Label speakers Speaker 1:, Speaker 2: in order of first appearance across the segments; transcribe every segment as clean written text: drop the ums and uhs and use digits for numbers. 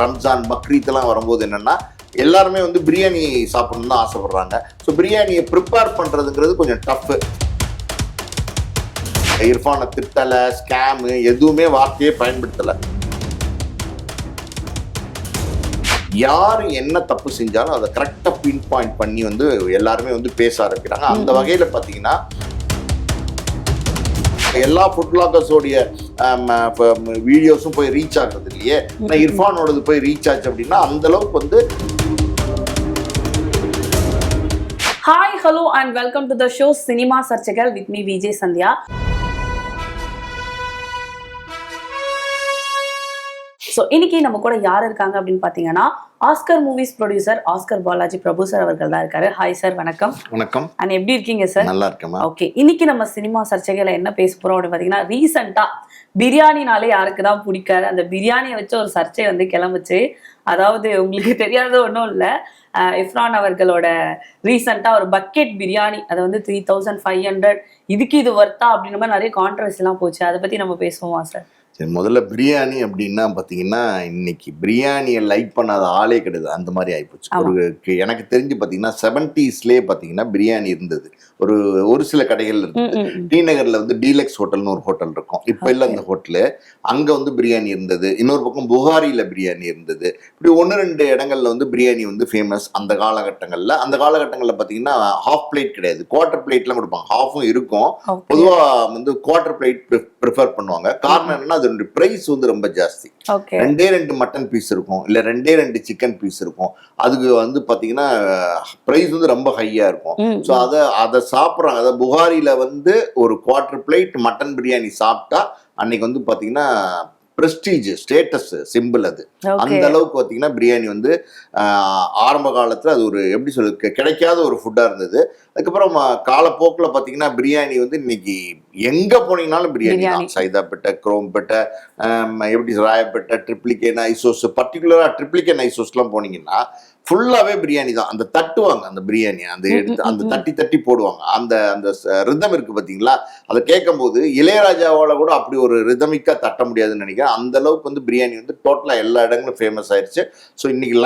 Speaker 1: ரம்ஜான் பக்ரீத்லாம் வரும்போது என்னன்னா எல்லாருமே வந்து பிரியாணி சாப்பிடணும்னு தான் ஆசைப்படுறாங்க. ஸோ பிரியாணியை ப்ரிப்பேர் பண்ணுறதுங்கிறது கொஞ்சம் டஃப்பு. இர்ஃபானை திட்டலை, ஸ்கேமு எதுவுமே வார்த்தையே பயன்படுத்தலை. யார் என்ன தப்பு செஞ்சாலும் அதை கரெக்டாக பின் பாயிண்ட் பண்ணி வந்து எல்லாருமே வந்து பேச ஆரம்பிக்கிறாங்க. அந்த வகையில் பார்த்தீங்கன்னா எல்லா ஃபுட் பிளாகர்ஸோடைய வீடியோஸும் போய் ரீச் ஆகுறது இல்லையே. இர்ஃபானோடது போய் ரீச் ஆச்சு அப்படின்னா அந்த அளவுக்கு வந்து.
Speaker 2: Hi, hello and welcome to the show cinema சர்ச்சைகள் with me Vijay Sandhya. So இன்னைக்கு நம்ம கூட யார் இருக்காங்க அப்படின்னு பார்த்தீங்கன்னா Oscar movies producer Oscar Balaji Prabhu sir அவர்கள் தான் இருக்காரு. ஹாய் சார், வணக்கம்.
Speaker 1: வணக்கம்.
Speaker 2: அண்ட் எப்படி இருக்கீங்க சார்?
Speaker 1: நல்லா இருக்கேன்.
Speaker 2: ஓகே, இன்னைக்கு நம்ம சினிமா சர்ச்சைகளை என்ன பேச போறோம் அப்படின்னு பார்த்தீங்கன்னா, ரீசெண்டா பிரியாணினாலே யாருக்கு தான் பிடிக்காது, அந்த பிரியாணியை வச்சு ஒரு சர்ச்சை வந்து கிளம்புச்சு. அதாவது உங்களுக்கு தெரியாத ஒன்றும் இல்லை, இர்ஃபான் அவர்களோட ரீசெண்டாக ஒரு பக்கெட் பிரியாணி, அதை வந்து 3500 இதுக்கு இது வர்த்தா அப்படின்ற மாதிரி நிறைய கான்ட்ரவர்சிலாம் போச்சு. அதை பற்றி நம்ம பேசுவோமா சார்?
Speaker 1: சரி, முதல்ல பிரியாணி அப்படின்னா பார்த்தீங்கன்னா இன்னைக்கு பிரியாணியை லைக் பண்ணாத ஆளே கிடையாது, அந்த மாதிரி ஆகிப்போச்சு. எனக்கு தெரிஞ்சு பார்த்தீங்கன்னா 70s பார்த்தீங்கன்னா பிரியாணி இருந்தது. ஒரு சில கடைகள் இருந்தது. டி நகரில் வந்து டீலக்ஸ் ஹோட்டல்னு ஒரு ஹோட்டல் இருக்கும், இப்போ இல்லை அந்த ஹோட்டலு. அங்கே வந்து பிரியாணி இருந்தது. இன்னொரு பக்கம் புகாரியில் பிரியாணி இருந்தது. இப்படி 1-2 இடங்கள்ல வந்து பிரியாணி வந்து ஃபேமஸ் அந்த காலகட்டங்களில். அந்த காலகட்டங்களில் பார்த்தீங்கன்னா ஹாஃப் பிளேட் கிடையாது, குவார்டர் பிளேட்லாம் கொடுப்பாங்க. ஹாஃபும் இருக்கும். பொதுவாக வந்து குவார்டர் பிளேட் ப்ரிஃபர் பண்ணுவாங்க. காரணம் என்னன்னா அதோட பிரைஸ் வந்து ரொம்ப ஜாஸ்தி. 2 மட்டன் பீஸ் இருக்கும், இல்லை 2 சிக்கன் பீஸ் இருக்கும். அதுக்கு வந்து பார்த்தீங்கன்னா பிரைஸ் வந்து ரொம்ப ஹையா இருக்கும். ஸோ அதை சாப்பிட்றாங்க. அதாவது புகாரில வந்து ஒரு குவார்டர் பிளேட் மட்டன் பிரியாணி சாப்பிட்டா அன்னைக்கு வந்து பார்த்தீங்கன்னா பிரஸ்டீஜ், ஸ்டேட்டஸ் சிம்பிள். அது அந்த அளவுக்கு பார்த்தீங்கன்னா பிரியாணி வந்து ஆரம்ப காலத்தில் அது ஒரு எப்படி சொல்றது கிடைக்காத ஒரு ஃபுட்டாக இருந்தது. அதுக்கப்புறம் காலப்போக்கில் பார்த்தீங்கன்னா பிரியாணி வந்து இன்னைக்கு எங்கே போனீங்கன்னாலும் பிரியாணி தான். சைதாப்பேட்டை, குரோம்பேட்டை, எப்படி ராயப்பேட்டை, ட்ரிப்ளிகேன், ஐசோஸ், பர்டிகுலராக ட்ரிப்ளிகேன் ஐசோஸ்லாம் போனீங்கன்னா ஃபுல்லாகவே பிரியாணி தான். அந்த தட்டுவாங்க, அந்த பிரியாணி அந்த எடுத்து அந்த தட்டி போடுவாங்க. அந்த அந்த ரிதம் இருக்குது பார்த்தீங்களா, அதை கேட்கும் போது இளையராஜாவால் கூட அப்படி ஒரு ரிதமிக்காக தட்ட முடியாதுன்னு நினைக்கிறேன். அந்த அளவுக்கு வந்து பிரியாணி வந்து டோட்டலாக எல்லா இடங்களும் ஃபேமஸ் ஆயிடுச்சு. ஸோ இன்னைக்கு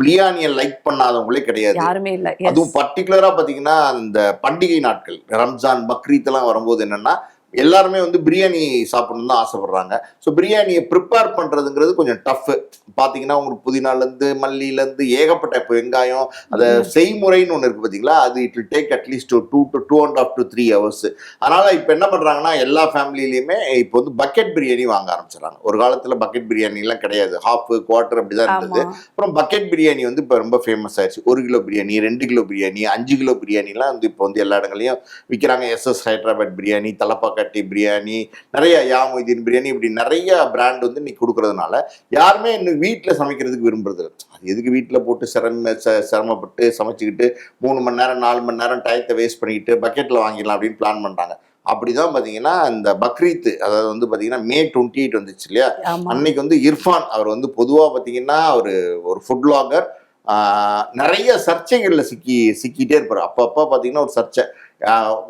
Speaker 1: பிரியாணியை லைக் பண்ணாதவங்களே கிடையாது, யாருமே இல்லை. அதுவும் பர்டிகுலராக பார்த்தீங்கன்னா இந்த பண்டிகை நாட்கள், ரம்ஜான் பக்ரீத்லாம் வரும்போது என்னன்னா எல்லாருமே வந்து பிரியாணி சாப்பிடணும்னு தான் ஆசைப்படுறாங்க. ஸோ பிரியாணியை ப்ரிப்பேர் பண்ணுறதுங்கிறது கொஞ்சம் டஃப்பு. பார்த்தீங்கன்னா உங்களுக்கு புதினாலேருந்து மல்லியிலேருந்து ஏகப்பட்ட, இப்போ வெங்காயம், அதை செய்முறைன்னு ஒன்று இருக்குது பார்த்தீங்களா, அது it will take at least 2.5 to 3 hours. அதனால் இப்போ என்ன பண்ணுறாங்கன்னா எல்லா ஃபேமிலியிலையுமே இப்போ வந்து பக்கெட் பிரியாணி வாங்க ஆரம்பிச்சிடறாங்க. ஒரு காலத்தில் பக்கெட் பிரியாணிலாம் கிடையாது, ஹாஃப் குவார்ட்டர் அப்படி தான் இருந்தது. அப்புறம் பக்கெட் பிரியாணி வந்து இப்போ ரொம்ப ஃபேமஸ் ஆயிடுச்சு. 1 kilo biryani, 2 kilo biryani, 5 kilo பிரியாணிலாம் வந்து இப்போ வந்து எல்லா இடங்களையும் விற்கிறாங்க. எஸ்எஸ் ஹைதராபாத் பிரியாணி, தலப்பாக்கட்டி பிரியாணி, நிறைய யாமுதீன் பிரியாணி, இப்படி நிறைய பிராண்ட் வந்து இன்னைக்கு கொடுக்கறதுனால யாருமே இன்னும் வீட்டில் சமைக்கிறதுக்கு விரும்புறது. அது எதுக்கு வீட்டில் போட்டு சிரமப்பட்டு சமைச்சுக்கிட்டு 3 மணி நேரம் 4 மணி நேரம் டயத்தை வேஸ்ட் பண்ணிக்கிட்டு பக்கெட்டில் வாங்கிடலாம் அப்படின்னு பிளான் பண்ணுறாங்க. அப்படிதான் பார்த்தீங்கன்னா இந்த பக்ரீத், அதாவது வந்து பார்த்தீங்கன்னா May 28 வந்துச்சு இல்லையா, அன்னைக்கு வந்து இர்ஃபான் அவர் வந்து பொதுவாக பார்த்தீங்கன்னா ஒரு ஃபுட் பிளாகர், நிறைய சர்ச்சைகளில் சிக்கிட்டே இருப்பார். அப்பப்போ பார்த்தீங்கன்னா ஒரு சர்ச்சை,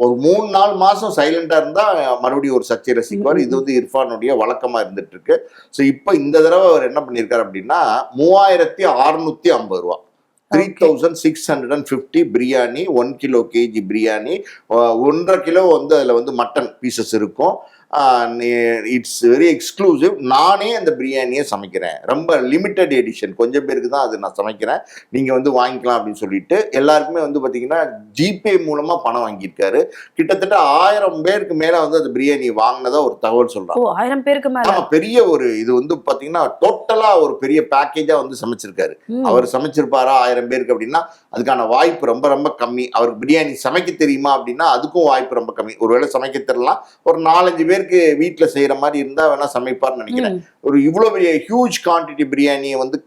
Speaker 1: ஒரு 3-4 மாதம் சைலண்டாக இருந்தால் மறுபடியும் ஒரு சர்ச்சையில் சிக்குவார். இது வந்து இர்ஃபானுடைய வழக்கமாக இருந்துட்டு இருக்கு. ஸோ இப்போ இந்த தடவை அவர் என்ன பண்ணியிருக்காரு அப்படின்னா 3650 ரூபா, 3650 biryani, 1 kilo KG biryani, 1.5 kilo வந்து அதில் வந்து மட்டன் பீசஸ் இருக்கும். It's very exclusive. நானே அந்த பிரியாணியை சமைக்கிறேன், ரொம்ப லிமிட்டட் எடிஷன், கொஞ்சம் பேருக்கு தான் அது நான் சமைக்கிறேன், நீங்கள் வந்து வாங்கிக்கலாம் அப்படின்னு சொல்லிட்டு எல்லாருக்குமே வந்து பார்த்தீங்கன்னா ஜிபே மூலமாக பணம் வாங்கியிருக்காரு. கிட்டத்தட்ட 1000 பேருக்கு மேலே வந்து அந்த பிரியாணி வாங்கினதா ஒரு தகவல் சொல்கிறாங்க.
Speaker 2: 1000 பேருக்கு மேலே
Speaker 1: பெரிய ஒரு இது வந்து பார்த்தீங்கன்னா டோட்டலாக ஒரு பெரிய பேக்கேஜாக வந்து சமைச்சிருக்காரு. அவர் சமைச்சிருப்பாரா 1000 பேருக்கு அப்படின்னா அதுக்கான வாய்ப்பு ரொம்ப ரொம்ப கம்மி. அவருக்கு பிரியாணி சமைக்க தெரியுமா அப்படின்னா அதுக்கும் வாய்ப்பு ரொம்ப கம்மி. ஒருவேளை சமைக்க தெரியலாம், ஒரு 4-5 பேருக்கு வீட்டில் செய்யற மாதிரி இருந்தா வேணா சமைப்பார்னு நினைக்கிறேன். ஒரு இவ்வளோ பெரிய ஹியூஜ் குவான்டிட்டி பிரியாணியை வந்து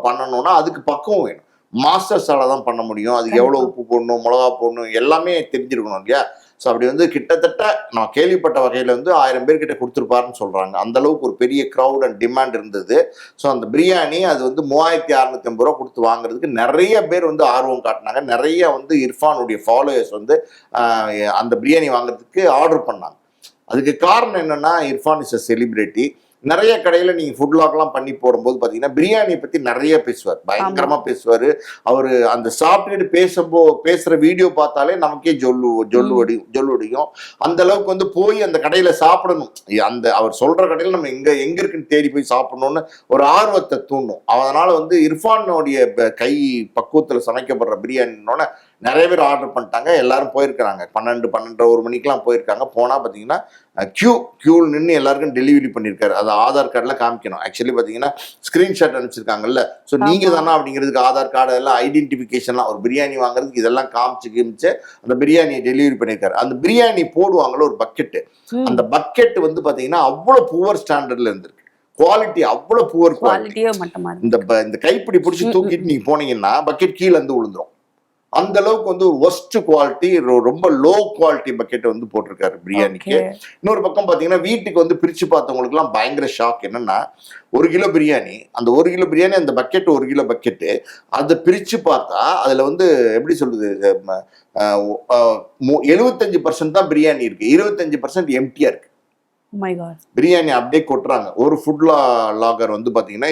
Speaker 1: பண்ணணும்னா அதுக்கு பக்குவம் வேணும். மாஸ்டர்ஸால தான் பண்ண முடியும். அது எவ்வளோ உப்பு போடணும், மிளகா போடணும், எல்லாமே தெரிஞ்சிருக்கணும் இல்லையா. ஸோ அப்படி வந்து கிட்டத்தட்ட நான் கேள்விப்பட்ட வகையில் வந்து 1000 பேர்கிட்ட கொடுத்துருப்பாருன்னு சொல்கிறாங்க. அந்த அளவுக்கு ஒரு பெரிய க்ரௌட் அண்ட் டிமாண்ட் இருந்தது. ஸோ அந்த பிரியாணி அது வந்து 3650 ரூபா கொடுத்து வாங்குறதுக்கு நிறைய பேர் வந்து ஆர்வம் காட்டினாங்க. நிறைய வந்து இர்ஃபானுடைய ஃபாலோயர்ஸ் வந்து அந்த பிரியாணி வாங்குறதுக்கு ஆர்டர் பண்ணாங்க. அதுக்கு காரணம் என்னன்னா இர்ஃபான் இஸ் அ செலிபிரிட்டி. நிறைய கடையில நீங்க ஃபுட் லாக்லாம் பண்ணி போடும்போது பாத்தீங்கன்னா பிரியாணியை பத்தி நிறைய பேசுவார், பயங்கரமா பேசுவாரு. அவரு அந்த சாப்பிட்டுட்டு பேசுற வீடியோ பார்த்தாலே நமக்கே ஜொல்லுவடியும். அந்த அளவுக்கு வந்து போய் அந்த கடையில சாப்பிடணும், அந்த அவர் சொல்ற கடையில நம்ம எங்க எங்க இருக்குன்னு தேடி போய் சாப்பிடணும்னு ஒரு ஆர்வத்தை தூண்டும். அதனால வந்து இர்ஃபானுடைய கை பக்குவத்துல சமைக்கப்படுற பிரியாணினோட நிறைய பேர் ஆர்டர் பண்ணிட்டாங்க, எல்லாரும் போயிருக்கிறாங்க. 12-1 மணிக்கெல்லாம் போயிருக்காங்க. போனா பாத்தீங்கன்னா கியூ நின்று எல்லாருக்கும் டெலிவரி பண்ணியிருக்காரு. அது ஆதார் கார்டில் காமிக்கணும். ஆக்சுவலி பார்த்தீங்கன்னா ஸ்க்ரீன்ஷாட் அனுப்பிச்சிருக்காங்கல்ல, ஸோ நீங்கள் தானே அப்படிங்கிறதுக்கு ஆதார் கார்டு எல்லாம் ஐடென்டிஃபிகேஷன்லாம் ஒரு பிரியாணி வாங்குறதுக்கு இதெல்லாம் காமிச்சு அந்த பிரியாணியை டெலிவரி பண்ணியிருக்காரு. அந்த பிரியாணி போடுவாங்கல்ல ஒரு பக்கெட்டு, அந்த பக்கெட் வந்து பார்த்தீங்கன்னா அவ்வளோ புவர் ஸ்டாண்டர்ட்ல இருந்திருக்கு. குவாலிட்டி அவ்வளோ புவர் குவாலிட்டி. இந்த கைப்பிடி பிடிச்சி தூக்கிட்டு நீங்க போனீங்கன்னா பக்கெட் கீழே வந்து விழுந்துரும். அந்த அளவுக்கு வந்து ஒரு ஒஸ்ட் குவாலிட்டி, ரொம்ப லோ குவாலிட்டி பக்கெட் வந்து போட்டிருக்காரு பிரியாணிக்கு. இன்னொரு பக்கம் பாத்தீங்கன்னா வீட்டுக்கு வந்து பிரிச்சு பார்த்தவங்களுக்கு எல்லாம் பயங்கர ஷாக். என்னன்னா 1 கிலோ பிரியாணி, அந்த 1 கிலோ பிரியாணி, அந்த பக்கெட் 1 கிலோ பக்கெட்டு, அதை பிரிச்சு பார்த்தா அதுல வந்து எப்படி சொல்றது, 75% தான் பிரியாணி இருக்கு, 25% எம்டியா இருக்கு. பிரியாணி அப்படியே கொட்டுறாங்க. ஒரு ஃபுட் லாகர் வந்து பாத்தீங்கன்னா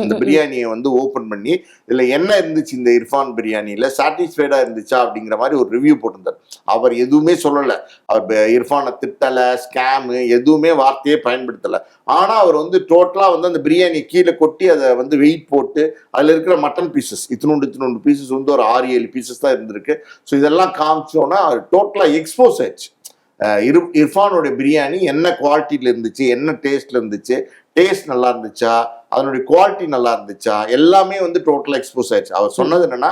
Speaker 1: இந்த பிரியாணியை வந்து ஓபன் பண்ணி இதுல என்ன இருந்துச்சு இந்த இர்ஃபான் பிரியாணியில, சாட்டிஸ்ஃபைடா இருந்துச்சா அப்படிங்கிற மாதிரி ஒரு ரிவ்யூ போட்டிருந்தார். அவர் எதுவுமே சொல்லல, அவர் இர்ஃபானை திட்டல, ஸ்கேமு எதுவுமே வார்த்தையே பயன்படுத்தல. ஆனா அவர் வந்து டோட்டலா வந்து அந்த பிரியாணி கீழே கொட்டி அதை வந்து வெயிட் போட்டு அதுல இருக்கிற மட்டன் பீசஸ் இத்தினோண்டு பீசஸ் வந்து ஒரு 6-7 பீசஸ் தான் இருந்திருக்கு. ஸோ இதெல்லாம் காமிச்சோன்னா டோட்டலா எக்ஸ்போஸ் ஆயிடுச்சு. இர்ஃபானோட பிரியாணி என்ன குவாலிட்டியில இருந்துச்சு, என்ன டேஸ்ட்ல இருந்துச்சு, டேஸ்ட் நல்லா இருந்துச்சா, அதனுடைய குவாலிட்டி நல்லா இருந்துச்சா, எல்லாமே வந்து டோட்டலா எக்ஸ்போஸ் ஆயிடுச்சு. அவர் சொன்னது என்னன்னா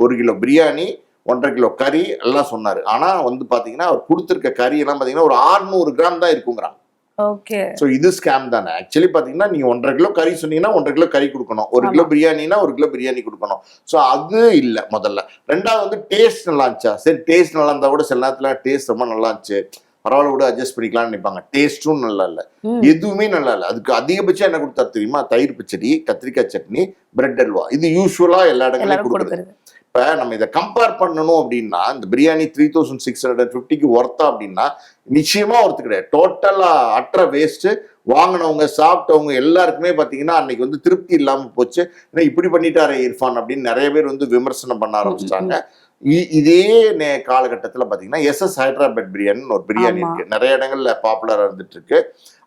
Speaker 1: 1 கிலோ பிரியாணி, 1.5 கிலோ கறி எல்லாம் சொன்னாரு. ஆனா வந்து பாத்தீங்கன்னா அவர் கொடுத்திருக்க கறி எல்லாம் பாத்தீங்கன்னா ஒரு 600 கிராம் தான் இருக்குங்கிறாங்க.
Speaker 2: ஓகே,
Speaker 1: சோ இது ஸ்கேம் தானே. ஆக்சுவலி பாத்தீங்கன்னா நீங்க 1.5 கிலோ கறி சொன்னீங்கன்னா 1.5 கிலோ கறி கொடுக்கணும், 1 கிலோ பிரியாணினா 1 கிலோ பிரியாணி கொடுக்கணும். சோ அது இல்ல முதல்ல. ரெண்டாவது வந்து டேஸ்ட் நல்லா இருந்துச்சா, சரி டேஸ்ட் நல்லா இருந்தா கூட சில நேரத்துல டேஸ்ட் ரொம்ப நல்லா இருந்துச்சு, பரவாயில்ல கூட அட்ஜஸ்ட் பண்ணிக்கலாம்னு நினைப்பாங்க. டேஸ்டும் நல்லா இல்ல, எதுவுமே நல்லா இல்ல. அதுக்கு அதிகபட்சம் என்ன கொடுத்தா தெரியுமா, தயிர் பச்சடி, கத்திரிக்காய் சட்னி, பிரெட் அல்வா. இது யூஸ்வலா எல்லா இடங்களையும் கொடுக்குறது. இப்ப நம்ம இதை கம்பேர் பண்ணணும் அப்படின்னா இந்த பிரியாணி 3650க்கு ஒர்த்தா அப்படின்னா நிச்சயமா ஒர்த்து கிடையாது. டோட்டலா அற்ற வேஸ்ட். வாங்கினவங்க சாப்பிட்டவங்க எல்லாருக்குமே பாத்தீங்கன்னா அன்னைக்கு வந்து திருப்தி இல்லாம போச்சு. ஏன்னா இப்படி பண்ணிட்டாரே இர்ஃபான் அப்படின்னு நிறைய பேர் வந்து விமர்சனம் பண்ண ஆரம்பிச்சிட்டாங்க. இதே காலகட்டத்துல பாத்தீங்கன்னா SS ஹைதராபாத் பிரியாணின்னு ஒரு பிரியாணி இருக்கு, நிறைய இடங்கள்ல பாப்புலரா இருந்துட்டு இருக்கு.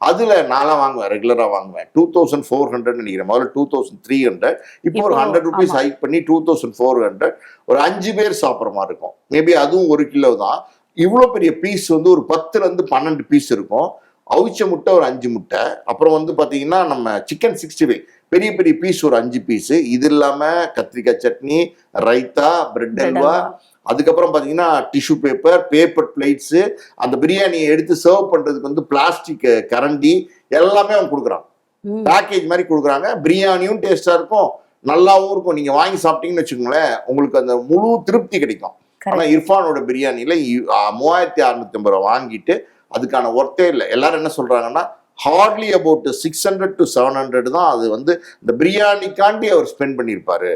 Speaker 1: அதுல நான்லாம் வாங்குவேன், ரெகுலரா வாங்குவேன். 2400 நினைக்கிறேன், முதல்ல 2300, இப்போ ஒரு 100 rupees ஹைக் பண்ணி 2400. ஒரு 5 பேர் சாப்பிட்ற மாதிரி இருக்கும். மேபி அதுவும் 1 கிலோ தான். இவ்வளவு பெரிய பீஸ் வந்து ஒரு 10 to 12 பீஸ் இருக்கும். அவிச்ச முட்டை ஒரு 5 முட்டை, அப்புறம் வந்து பாத்தீங்கன்னா நம்ம சிக்கன் 65 பெரிய பெரிய பீஸ் ஒரு 5 பீஸ். இது இல்லாம கத்திரிக்காய் சட்னி, ரைத்தா, பிரெட் அல்வா, அதுக்கப்புறம் பாத்தீங்கன்னா டிஷ்யூ பேப்பர் பிளேட்ஸ், அந்த பிரியாணியை எடுத்து சர்வ் பண்றதுக்கு வந்து பிளாஸ்டிக் கரண்டி எல்லாமே அவங்க கொடுக்குறாங்க. பேக்கேஜ் மாதிரி கொடுக்குறாங்க. பிரியாணியும் டேஸ்டா இருக்கும், நல்லாவும் இருக்கும். நீங்க வாங்கி சாப்பிட்டீங்கன்னு வச்சுக்கோங்களேன், உங்களுக்கு அந்த முழு திருப்தி கிடைக்கும். ஆனா இர்ஃபானோட பிரியாணியில 3650 ரூபாய் வாங்கிட்டு அதுக்கான ஒர்த்தே இல்லை. எல்லாரும் என்ன சொல்றாங்கன்னா ஹார்ட்லி அபவுட் 600 to 700 தான் அது வந்து இந்த பிரியாணிக்காண்டி அவர் ஸ்பெண்ட் பண்ணியிருப்பாரு.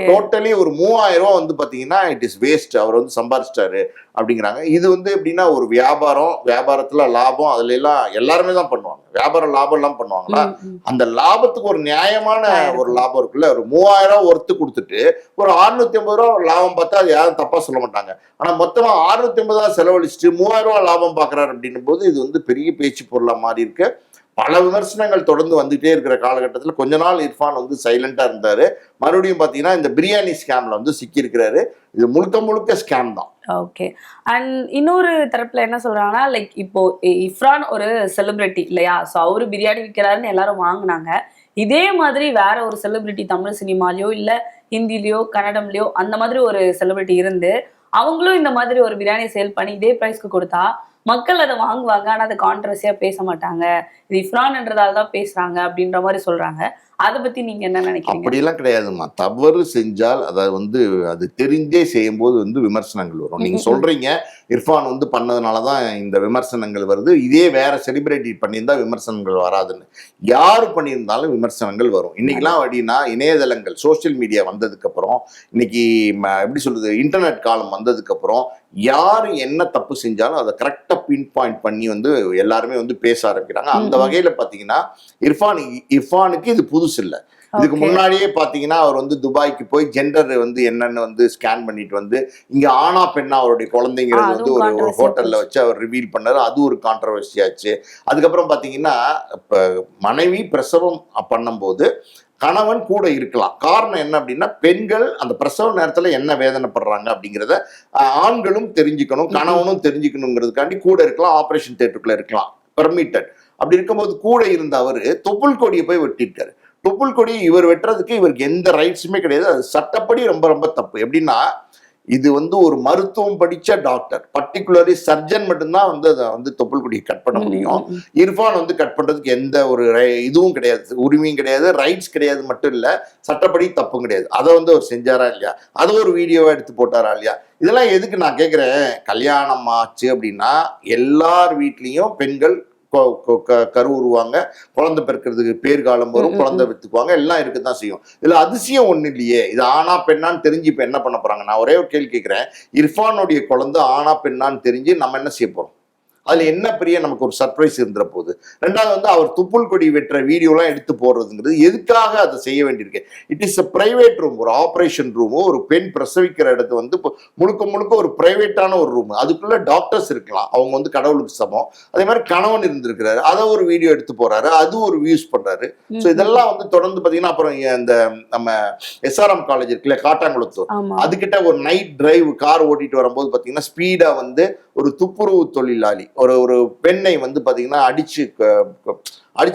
Speaker 1: டோட்டலி ஒரு 3000 ரூபாய் வந்து பாத்தீங்கன்னா இட் இஸ் வேஸ்ட், அவர் வந்து சம்பாதிச்சிட்டாரு அப்படிங்கிறாங்க. இது வந்து எப்படின்னா ஒரு வியாபாரத்துல லாபம் அதுல எல்லாம் எல்லாருமே தான் பண்ணுவாங்க. வியாபாரம் லாபம் எல்லாம் பண்ணுவாங்களா, அந்த லாபத்துக்கு ஒரு நியாயமான ஒரு லாபம் இருக்குல்ல. ஒரு 3000 ரூபாய் ஒர்த்து கொடுத்துட்டு ஒரு 650 ரூபாய் லாபம் பார்த்தா அது யாரும் தப்பா சொல்ல மாட்டாங்க. ஆனா மொத்தமா 650 ரூபாய் செலவழிச்சுட்டு 3000 ரூபாய் லாபம் பாக்குறாரு அப்படின்னும் போது இது வந்து பெரிய பேச்சு பொருளா மாறி இருக்கு. பல விமர்சனங்கள் தொடர்ந்து வந்துட்டே இருக்கிற காலகட்டத்தில் கொஞ்ச நாள் இர்ஃபான் வந்து சைலண்டா இருந்தாரு. மறுபடியும் பாத்தீங்கன்னா இந்த பிரியாணி ஸ்கேம்ல வந்து சிக்கி இருக்கிறாரு. இது முழுக்க ஸ்கேம் தான்.
Speaker 2: ஓகே. அண்ட் இன்னொரு தரப்புல என்ன சொல்றாங்கன்னா, லைக் இப்போ இர்ஃபான் ஒரு செலிபிரிட்டி இல்லையா, ஸோ அவரு பிரியாணி விற்கிறாருன்னு எல்லாரும் வாங்கினாங்க. இதே மாதிரி வேற ஒரு செலிபிரிட்டி தமிழ் சினிமாலயோ இல்ல ஹிந்திலயோ கன்னடம்லயோ அந்த மாதிரி ஒரு செலிபிரிட்டி இருந்து அவங்களும் இந்த மாதிரி ஒரு பிரியாணி சேல் பண்ணி இதே பிரைஸ்க்கு கொடுத்தா மக்கள் அதை வாங்குவாங்க. ஆனா அதை கான்ட்ரவர்சியா பேச மாட்டாங்க, இது இர்ஃபான்ன்றதால தான் பேசுறாங்க அப்படின்ற மாதிரி சொல்றாங்க. அதை பத்தி நீங்க என்ன நினைக்கிறீங்க?
Speaker 1: அப்படியெல்லாம் கிடையாதுமா. தவறு செஞ்சால் அது தெரிந்தே செய்யும்போது விமர்சனங்கள் வரும். நீங்க சொல்றீங்க இர்ஃபான் பண்ணதுனாலதான் இந்த விமர்சனங்கள் வருது, இதே வேற செலிபிரிட்டி பண்ணியிருந்தா விமர்சனங்கள் வராதுன்னு. யாரு பண்ணியிருந்தாலும் விமர்சனங்கள் வரும். இன்னைக்கெல்லாம் அப்படின்னா இணையதளங்கள் சோசியல் மீடியா வந்ததுக்கு அப்புறம், இன்னைக்கு எப்படி சொல்றது, இன்டர்நெட் காலம் வந்ததுக்கு அப்புறம் யாரு என்ன தப்பு செஞ்சாலும் அதை கரெக்டா பின் பாயிண்ட் பண்ணி எல்லாருமே பேச ஆரம்பிக்கிறாங்க. அந்த வகையில பாத்தீங்கன்னா இர்ஃபானுக்கு இது புதுசு இல்லை. இதுக்கு முன்னாடியே பாத்தீங்கன்னா அவர் துபாய்க்கு போய் ஜெண்டர் என்னன்னு ஸ்கேன் பண்ணிட்டு இங்க ஆனா பெண்ணா அவருடைய குழந்தைங்கிறது ஒரு ஹோட்டல்ல வச்சு அவர் ரிவீல் பண்ணாரு. அது ஒரு கான்ட்ரவர்சி ஆச்சு. அதுக்கப்புறம் பாத்தீங்கன்னா இப்ப மனைவி பிரசவம் பண்ணும்போது கணவன் கூட இருக்கலாம். காரணம் என்ன அப்படின்னா, பெண்கள் அந்த பிரசவ நேரத்துல என்ன வேதனைப்படுறாங்க அப்படிங்கிறத ஆண்களும் தெரிஞ்சுக்கணும், கணவனும் தெரிஞ்சுக்கணுங்கிறதுக்காண்டி கூட இருக்கலாம், ஆபரேஷன் தியேட்டருக்குள்ள இருக்கலாம், பெர்மிட்டட். அப்படி இருக்கும்போது கூட இருந்த அவரு தொப்புள் கொடியை போய் வெட்டிருக்காரு. தொப்புள் கொடியை இவர் வெட்டுறதுக்கு இவருக்கு எந்த ரைட்ஸுமே கிடையாது. அது சட்டப்படி ரொம்ப ரொம்ப தப்பு. எப்படின்னா, இது ஒரு மருத்துவம் படிச்ச டாக்டர், பர்டிகுலர்லி சர்ஜன் மட்டும்தான் அதை தொப்புள் கொடியை கட் பண்ண முடியும். இர்ஃபான் கட் பண்றதுக்கு எந்த ஒரு இதுவும் கிடையாது, உரிமையும் கிடையாது, ரைட்ஸ் கிடையாது. மட்டும் இல்ல, சட்டப்படி தப்பும் கிடையாது. அதை அவர் செஞ்சாரா இல்லையா, அதை ஒரு வீடியோவா எடுத்து போட்டாரா இல்லையா, இதெல்லாம் எதுக்கு நான் கேட்கிறேன். கல்யாணம் ஆச்சு அப்படின்னா எல்லார் வீட்லயும் பெண்கள் கருவுருவாங்க, குழந்தை பிறக்கிறதுக்கு பேர் காலம் வரும், குழந்தை வித்துக்குவாங்க, எல்லாம் இருக்குதான் செய்யும். இதுல அதிசயம் ஒண்ணு இல்லையே. இது ஆனா பெண்ணான்னு தெரிஞ்சு இப்ப என்ன பண்ண போறாங்க? நான் ஒரே ஒரு கேள்வி கேட்கிறேன். இர்ஃபானுடைய குழந்தை ஆனா பெண்ணான்னு தெரிஞ்சு நம்ம என்ன செய்ய போறோம்? அதுல என்ன பெரிய நமக்கு ஒரு சர்ப்ரைஸ் இருந்துற போகுது. ரெண்டாவது அவர் துப்புள் கொடி வெட்டுற வீடியோலாம் எடுத்து போடுறதுங்கிறது எதுக்காக அதை செய்ய வேண்டியிருக்கு? It is a private room, ஒரு ஆபரேஷன் ரூமோ, ஒரு பெண் பிரசவிக்கிற இடத்து முழுக்க முழுக்க ஒரு பிரைவேட்டான ஒரு ரூம். அதுக்குள்ள டாக்டர்ஸ் இருக்கலாம், அவங்க கடவுளுக்கு சமம். அதே மாதிரி கணவன் இருந்திருக்கிறாரு, அதை ஒரு வீடியோ எடுத்து போறாரு, அது ஒரு வியூஸ் பண்றாரு. ஸோ இதெல்லாம் தொடர்ந்து பாத்தீங்கன்னா, அப்புறம் இந்த நம்ம SRM காலேஜ் இருக்குல்ல, காட்டாங்குளத்தூர், அதுகிட்ட ஒரு நைட் டிரைவ் கார் ஓட்டிட்டு வரும்போது பாத்தீங்கன்னா ஸ்பீடா ஒரு துப்புரவு தொழிலாளி ஒரு பெண்ணை பாத்தீங்கன்னா அடிச்சு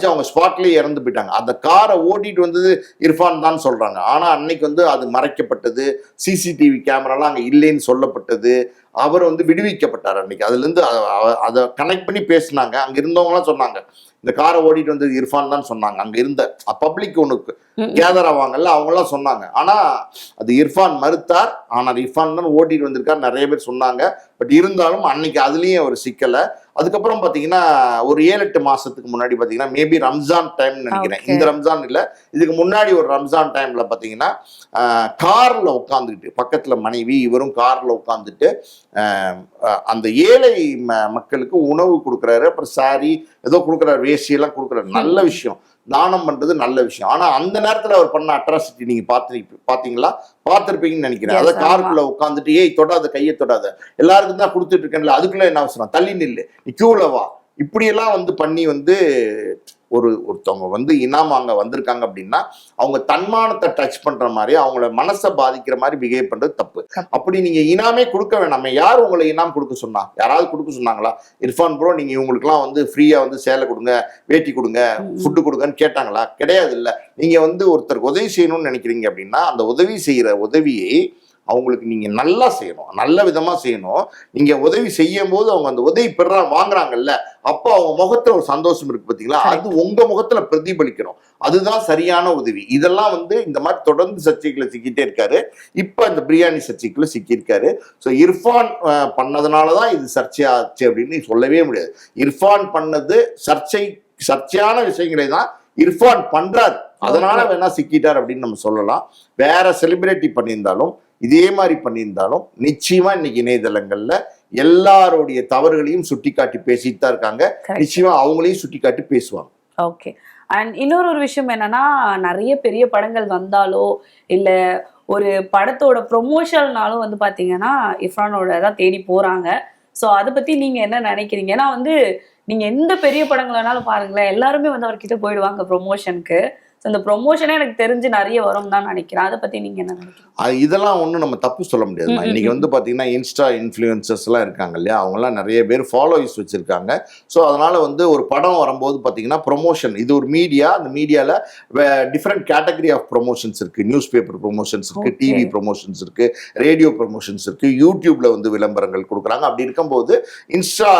Speaker 1: அவங்க ஸ்பாட்லயே இறந்து போயிட்டாங்க. அந்த காரை ஓட்டிட்டு வந்தது இர்ஃபான் தான் சொல்றாங்க. ஆனா அன்னைக்கு அது மறைக்கப்பட்டது, சிசிடிவி கேமராலாம் அங்க இல்லைன்னு சொல்லப்பட்டது. அவர் விடுவிக்கப்பட்டார் அன்னைக்கு. அதுல இருந்து அதை கனெக்ட் பண்ணி பேசினாங்க. அங்க இருந்தவங்க எல்லாம் சொன்னாங்க இந்த காரை ஓட்டிட்டு வந்தது இர்ஃபான் தான் சொன்னாங்க. அங்க இருந்த பப்ளிக் ஒண்ணுக்கு கேதர் ஆவாங்கல்ல, அவங்க எல்லாம் சொன்னாங்க. ஆனா அது இர்ஃபான் மறுத்தார். ஆனால் இர்ஃபான் தான் ஓட்டிட்டு வந்திருக்கார் நிறைய பேர் சொன்னாங்க. பட் இருந்தாலும் அன்னைக்கு அதுலயும் ஒரு சிக்கலை. அதுக்கப்புறம் பாத்தீங்கன்னா ஒரு 7-8 மாசத்துக்கு முன்னாடி பாத்தீங்கன்னா மேபி ரம்ஜான் டைம் நினைக்கிறேன், இந்த ரம்ஜான் இல்ல, இதுக்கு முன்னாடி ஒரு ரம்ஜான் டைம்ல பாத்தீங்கன்னா கார்ல உட்காந்துக்கிட்டு, பக்கத்துல மனைவி இவரும் கார்ல உட்காந்துட்டு அந்த ஏழை மக்களுக்கு உணவு கொடுக்குறாரு. அப்புறம் சாரி ஏதோ கொடுக்குறாரு, வேஷ்டி எல்லாம் கொடுக்குறாரு. நல்ல விஷயம், தானம் பண்றது நல்ல விஷயம். ஆனா அந்த நேரத்துல அவர் பண்ண அட்ராசிட்டி நீங்க பாத்தீங்களா? பார்த்திருப்பீங்கன்னு நினைக்கிறேன். அதை காருக்குள்ள உட்காந்துட்டு ஏய் தொடாத, கையை தொடாத, எல்லாருக்கும் தான் கொடுத்துட்டு இருக்கேன்ல, அதுக்குள்ள என்ன அவசரம், தள்ளி நில்லு, நீ கியூல வா, இப்படியெல்லாம் பண்ணி ஒருத்தவங்க இனாம் அங்க வந்திருக்காங்க அப்படின்னா அவங்க தன்மானத்தை டச் பண்ற மாதிரி, அவங்கள மனசை பாதிக்கிற மாதிரி பிஹேவ் பண்றது தப்பு. அப்படி நீங்க இனாமே கொடுக்க வேணாமே. யார் உங்களை இனாம் கொடுக்க சொன்னா? யாராவது கொடுக்க சொன்னாங்களா? இர்ஃபான் ப்ரோ நீங்க இவங்களுக்குலாம் ஃப்ரீயா சேலை கொடுங்க, வேட்டி கொடுங்க, ஃபுட்டு கொடுங்கன்னு கேட்டாங்களா? கிடையாது. இல்ல, நீங்க ஒருத்தருக்கு உதவி செய்யணும்னு நினைக்கிறீங்க அப்படின்னா அந்த உதவி செய்யற உதவியை அவங்களுக்கு நீங்க நல்லா செய்யணும், நல்ல விதமா செய்யணும். நீங்க உதவி செய்யும் போது அவங்க அந்த உதவி வாங்குறாங்கல்ல, அப்போ அவங்க முகத்துல ஒரு சந்தோஷம் இருக்கு பாத்தீங்களா, அது உங்க முகத்துல பிரதிபலிக்கணும். அதுதான் சரியான உதவி. இதெல்லாம் இந்த மாதிரி தொடர்ந்து சர்ச்சைக்குள்ள சிக்கிட்டே இருக்காரு. இப்ப இந்த பிரியாணி சர்ச்சைக்குள்ள சிக்கியிருக்காரு. ஸோ இர்ஃபான் பண்ணதுனாலதான் இது சர்ச்சையாச்சு அப்படின்னு சொல்லவே முடியாது. இர்ஃபான் பண்ணது சர்ச்சையான விஷயங்களை தான் இர்ஃபான் பண்றாரு, அதனால வேணா சிக்கிட்டார் அப்படின்னு நம்ம சொல்லலாம். வேற செலிபிரிட்டி பண்ணியிருந்தாலும் இதே மாதிரி பண்ணியிருந்தாலும் நிச்சயமா இன்னைக்கு இணையதளங்கள்ல எல்லாருடைய தவறுகளையும் சுட்டிக்காட்டி பேசிட்டு தான் இருக்காங்க. நிச்சயமா அவங்களையும் சுட்டிக்காட்டி பேசுவாங்க.
Speaker 2: ஓகே. அண்ட் இன்னொரு விஷயம் என்னன்னா, நிறைய பெரிய படங்கள் வந்தாலோ இல்ல ஒரு படத்தோட ப்ரொமோஷன்னாலும் பாத்தீங்கன்னா இர்ஃபானோட தான் தேடி போறாங்க. ஸோ அதை பத்தி நீங்க என்ன நினைக்கிறீங்க? ஏன்னா நீங்க எந்த பெரிய படங்கள் வேணாலும் பாருங்களேன், எல்லாருமே அவர்கிட்ட போயிடுவாங்க ப்ரொமோஷனுக்கு. இந்த ப்ரொமோஷனே எனக்கு தெரிஞ்சு நிறைய வரும் தான் நினைக்கிறேன். அதை பத்தி நீங்க என்ன நினைக்கிறீங்க?
Speaker 1: இதெல்லாம் ஒன்றும் நம்ம தப்பு சொல்ல முடியாது. இன்னைக்கு பாத்தீங்கன்னா இன்ஸ்டா இன்ஃப்ளூயன்சர்ஸ் எல்லாம் இருக்காங்க இல்லையா, அவங்கலாம் நிறைய பேர் ஃபாலோவர்ஸ் வச்சிருக்காங்க. ஸோ அதனால ஒரு படம் வரும்போது பாத்தீங்கன்னா ப்ரொமோஷன், இது ஒரு மீடியா, அந்த மீடியால டிஃப்ரெண்ட் கேட்டகரி ஆஃப் ப்ரொமோஷன்ஸ் இருக்கு. நியூஸ் பேப்பர் ப்ரொமோஷன்ஸ் இருக்கு, டிவி ப்ரொமோஷன்ஸ் இருக்கு, ரேடியோ ப்ரொமோஷன்ஸ் இருக்கு, யூடியூப்ல விளம்பரங்கள் கொடுக்குறாங்க. அப்படி இருக்கும்போது இன்ஸ்டா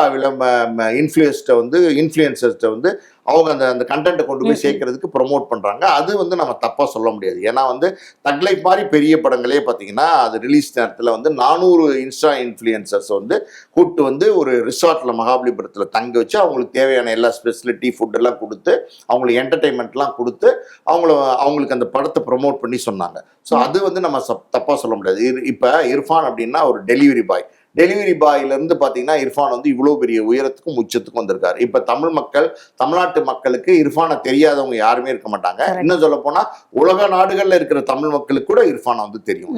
Speaker 1: இன்ஃப்ளூயன்சர்ஸ்ட அவங்க அந்த அந்த கண்டென்ட்டை கொண்டு போய் சேர்க்கறதுக்கு ப்ரொமோட் பண்றாங்க. அது வந்து நம்ம தப்பா சொல்ல முடியாது. ஏன்னா வந்து தக் லைஃப் மாதிரி பெரிய படங்களே பார்த்தீங்கன்னா அது ரிலீஸ் நேரத்தில் வந்து 400 இன்ஸ்டா இன்ஃப்ளூயன்சர்ஸ் வந்து கூப்பிட்டு வந்து ஒரு ரிசார்ட்ல மகாபலிபுரத்தில் தங்க வச்சு அவங்களுக்கு தேவையான எல்லா ஸ்பெசிலிட்டி ஃபுட் எல்லாம் கொடுத்து அவங்களுக்கு என்டர்டைன்மெண்ட்லாம் கொடுத்து அவங்களுக்கு அந்த படத்தை ப்ரொமோட் பண்ணி சொன்னாங்க. ஸோ அது வந்து நம்ம தப்பா சொல்ல முடியாது. இப்போ இர்ஃபான் அப்படின்னா ஒரு டெலிவரி பாயிலிருந்து பார்த்தீங்கன்னா இர்ஃபான் வந்து இவ்வளோ பெரிய உயரத்துக்கும் உச்சத்துக்கும் வந்திருக்காரு. இப்போ தமிழ்நாட்டு மக்களுக்கு இர்ஃபானை தெரியாதவங்க யாருமே இருக்க மாட்டாங்க. இன்னும் சொல்ல போனால் உலக நாடுகளில் இருக்கிற தமிழ் மக்களுக்கு கூட இர்ஃபானை வந்து தெரியும்.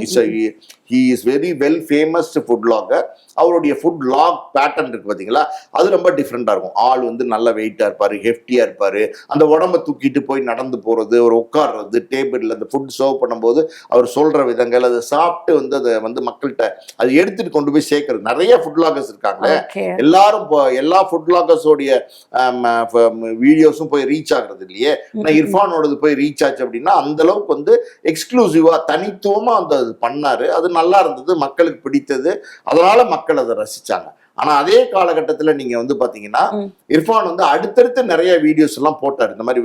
Speaker 1: He is very well famous food vlogger. அவருடைய ஃபுட் வ்ளாக் பேட்டர்ன் இருக்கு பார்த்தீங்களா, அது ரொம்ப டிஃப்ரெண்டாக இருக்கும். ஆள் வந்து நல்ல வெயிட்டாக இருப்பார், ஹெஃப்டியாக இருப்பார். அந்த உடம்பை தூக்கிட்டு போய் நடந்து போகிறது, ஒரு உட்கார்றது, டேபிளில் அந்த ஃபுட் சர்வ் பண்ணும்போது அவர் சொல்கிற விதங்கள், அதை சாப்பிட்டு வந்து அதை வந்து மக்கள்கிட்ட அதை எடுத்துகிட்டு கொண்டு போய் நிறைய ஃபுட் வ்ளாகர்ஸ் இருக்காங்க. எல்லாரும் எல்லா ஃபுட் வ்ளாகர்ஸோடைய வீடியோஸும் போய் ரீச் ஆகுறது இல்லையே. இர்ஃபானோடது போய் ரீச் ஆச்சு அப்படின்னா அந்த அளவுக்கு வந்து எக்ஸ்க்ளூசிவா தனித்துவமா அந்த பண்ணாரு. அது நல்லா இருந்தது, மக்களுக்கு பிடித்தது, அதனால மக்கள் அதை ரசிச்சாங்க. ஆனா அதே காலகட்டத்துல நீங்க வந்து பாத்தீங்கன்னா இர்ஃபான் வந்து அடுத்தடுத்து நிறைய வீடியோஸ் எல்லாம் போட்டார். இந்த மாதிரி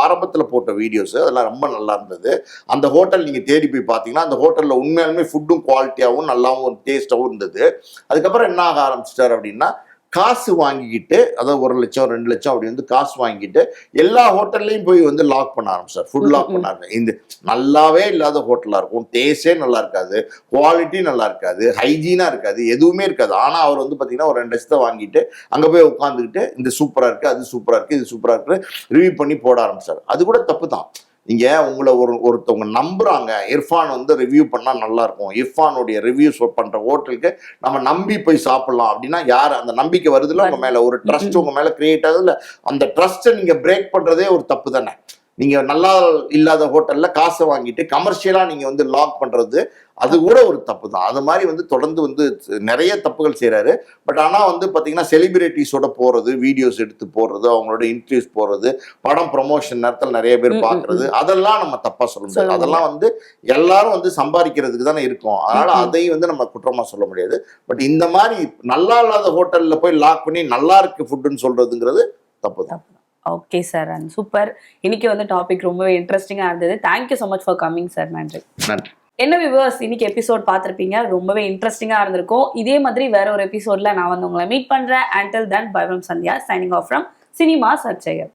Speaker 1: ஆரம்பத்துல போட்ட வீடியோஸ் அதெல்லாம் ரொம்ப நல்லா இருந்தது. அந்த ஹோட்டல் நீங்க தேடி போய் பாத்தீங்கன்னா அந்த ஹோட்டல்ல உண்மையாலுமே ஃபுட்டும் குவாலிட்டியாகவும் நல்லாவும் டேஸ்டாகவும் இருந்தது. அதுக்கப்புறம் என்ன ஆக ஆரம்பிச்சிட்டாரு அப்படின்னா காசு வாங்கிக்கிட்டு, அதாவது 1 லட்சம் 2 லட்சம் அப்படி வந்து காசு வாங்கிட்டு எல்லா ஹோட்டல்லையும் போய் வந்து லாக் பண்ண ஆரம்பிச்சார். ஃபுட் லாக் பண்ணாங்க. இந்த நல்லாவே இல்லாத ஹோட்டலா இருக்கும், டேஸ்டே நல்லா இருக்காது, குவாலிட்டி நல்லா இருக்காது, ஹைஜீனா இருக்காது, எதுவுமே இருக்காது. ஆனா அவர் வந்து பாத்தீங்கன்னா ஒரு 2 லட்சத்தை வாங்கிட்டு அங்க போய் உட்காந்துக்கிட்டு இந்த சூப்பரா இருக்கு, அது சூப்பரா இருக்கு, இது சூப்பரா இருக்கு ரிவ்யூ பண்ணி போட ஆரம்பிச்சார். அது கூட தப்பு தான். நீங்க உங்களை ஒருத்தவங்க நம்புறாங்க, இர்ஃபான் வந்து ரிவ்யூ பண்ணா நல்லா இருக்கும், இர்ஃபானுடைய ரிவ்யூஸ் பண்ற ஹோட்டலுக்கு நம்ம நம்பி போய் சாப்பிடலாம் அப்படின்னா யாரு அந்த நம்பிக்கை வருதுல உங்க மேல, ஒரு ட்ரஸ்ட் உங்க மேல கிரியேட் ஆகுதுல்ல, அந்த ட்ரஸ்ட்டை நீங்க பிரேக் பண்றதே ஒரு தப்பு தானே. நீங்க நல்லா இல்லாத ஹோட்டல்ல காசை வாங்கிட்டு கமர்ஷியலா நீங்க வந்து லாக் பண்றது அது கூட ஒரு தப்பு தான். அது மாதிரி வந்து தொடர்ந்து வந்து நிறைய தப்புகள் செய்யறாரு. பட் ஆனா வந்து பாத்தீங்கன்னா செலிபிரிட்டிஸோட போறது, வீடியோஸ் எடுத்து போடுறது, அவங்களோட இன்டர்வியூஸ் போடுறது, படம் ப்ரொமோஷன் நேரத்தில் நிறைய பேர் பாக்குறது, அதெல்லாம் நம்ம தப்பா சொல்ல முடியாது. அதெல்லாம் வந்து எல்லாரும் வந்து சம்பாதிக்கிறதுக்கு தானே இருக்கும். அதனால அதையும் வந்து நம்ம குற்றமா சொல்ல முடியாது. பட் இந்த மாதிரி நல்லா இல்லாத ஹோட்டல்ல போய் லாக் பண்ணி நல்லா இருக்கு ஃபுட்டுன்னு சொல்றதுங்கிறது தப்பு தான்.
Speaker 2: Okay sir, and super. இன்னைக்கு வந்து டாபிக் ரொம்பவே இன்ட்ரெஸ்டிங்காக இருந்தது. Thank you so much for coming sir. நன்றி. என்ன வியூவர்ஸ், இன்னைக்கு எபிசோட் பார்த்துருப்பீங்க, ரொம்பவே இன்ட்ரெஸ்டிங்காக இருந்திருக்கும். இதே மாதிரி வேற ஒரு எபிசோட்ல நான் வந்து உங்களை மீட் பண்றேன். Until then, bye from Sandhya, signing off from Cinema Sarchayar.